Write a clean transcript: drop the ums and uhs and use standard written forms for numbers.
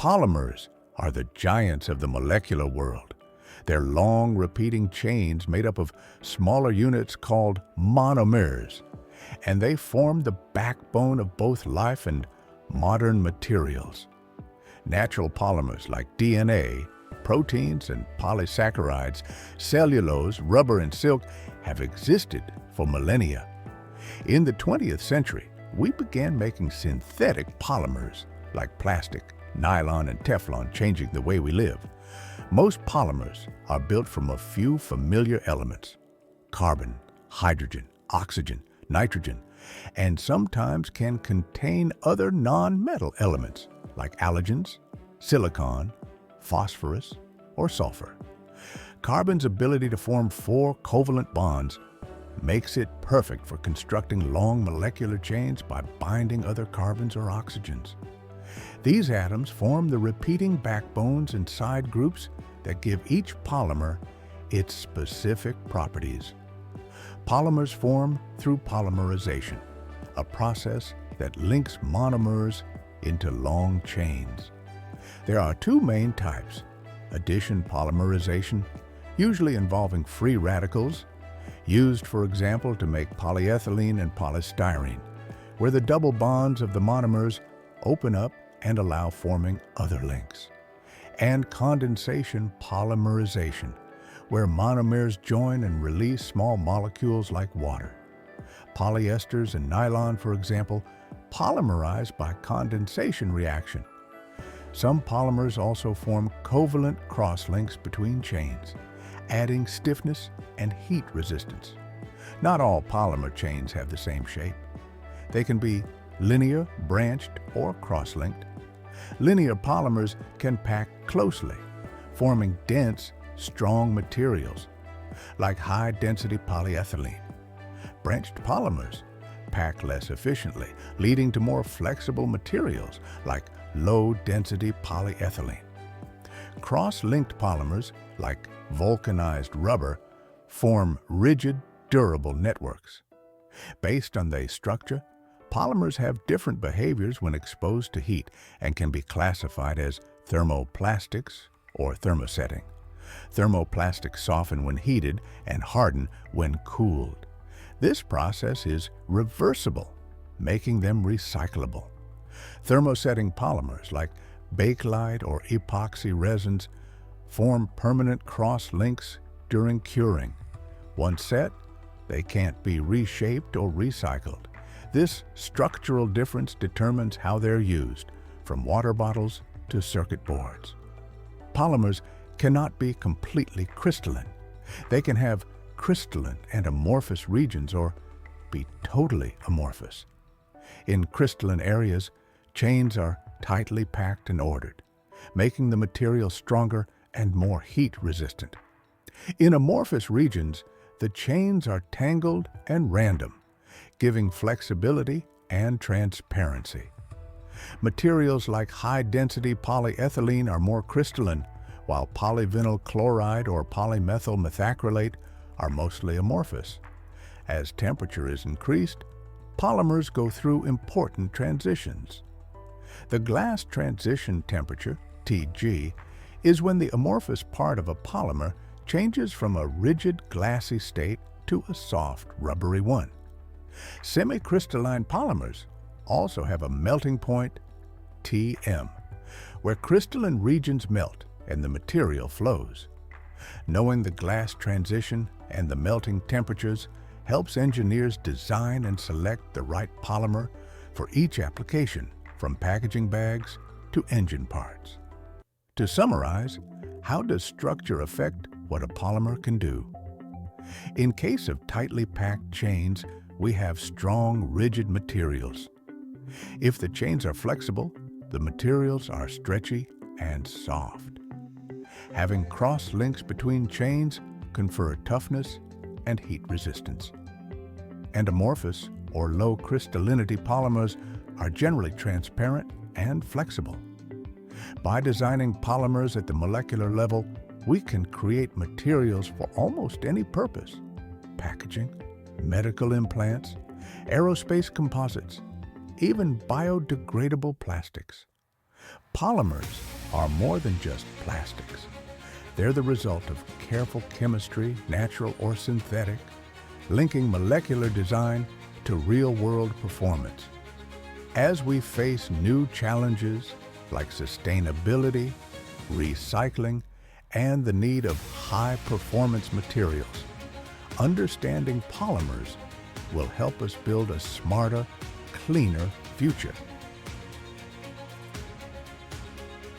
Polymers are the giants of the molecular world. They're long, repeating chains made up of smaller units called monomers, and they form the backbone of both life and modern materials. Natural polymers like DNA, proteins and polysaccharides, cellulose, rubber, and silk have existed for millennia. In the 20th century, we began making synthetic polymers like plastic, nylon, and Teflon, changing the way we live. Most polymers are built from a few familiar elements: carbon, hydrogen, oxygen, nitrogen, and sometimes can contain other non-metal elements like halogens, silicon, phosphorus, or sulfur. Carbon's ability to form 4 covalent bonds makes it perfect for constructing long molecular chains by binding other carbons or oxygens. These atoms form the repeating backbones and side groups that give each polymer its specific properties. Polymers form through polymerization, a process that links monomers into long chains. There are 2 main types: addition polymerization, usually involving free radicals, used, for example, to make polyethylene and polystyrene, where the double bonds of the monomers open up and allow forming other links; and condensation polymerization, where monomers join and release small molecules like water. Polyesters and nylon, for example, polymerize by condensation reaction. Some polymers also form covalent crosslinks between chains, adding stiffness and heat resistance. Not all polymer chains have the same shape. They can be linear, branched, or cross-linked. Linear polymers can pack closely, forming dense, strong materials, like high-density polyethylene. Branched polymers pack less efficiently, leading to more flexible materials, like low-density polyethylene. Cross-linked polymers, like vulcanized rubber, form rigid, durable networks. Based on their structure, polymers have different behaviors when exposed to heat and can be classified as thermoplastics or thermosetting. Thermoplastics soften when heated and harden when cooled. This process is reversible, making them recyclable. Thermosetting polymers like bakelite or epoxy resins form permanent cross-links during curing. Once set, they can't be reshaped or recycled. This structural difference determines how they're used, from water bottles to circuit boards. Polymers cannot be completely crystalline. They can have crystalline and amorphous regions or be totally amorphous. In crystalline areas, chains are tightly packed and ordered, making the material stronger and more heat-resistant. In amorphous regions, the chains are tangled and random, giving flexibility and transparency. Materials like high-density polyethylene are more crystalline, while polyvinyl chloride or polymethyl methacrylate are mostly amorphous. As temperature is increased, polymers go through important transitions. The glass transition temperature, Tg, is when the amorphous part of a polymer changes from a rigid, glassy state to a soft, rubbery one. Semi-crystalline polymers also have a melting point, Tm, where crystalline regions melt and the material flows. Knowing the glass transition and the melting temperatures helps engineers design and select the right polymer for each application, from packaging bags to engine parts. To summarize, how does structure affect what a polymer can do? In case of tightly packed chains, we have strong, rigid materials. If the chains are flexible, the materials are stretchy and soft. Having cross links between chains confer toughness and heat resistance. And amorphous or low crystallinity polymers are generally transparent and flexible. By designing polymers at the molecular level, we can create materials for almost any purpose: packaging, medical implants, aerospace composites, even biodegradable plastics. Polymers are more than just plastics. They're the result of careful chemistry, natural or synthetic, linking molecular design to real-world performance. As we face new challenges like sustainability, recycling, and the need of high-performance materials, understanding polymers will help us build a smarter, cleaner future.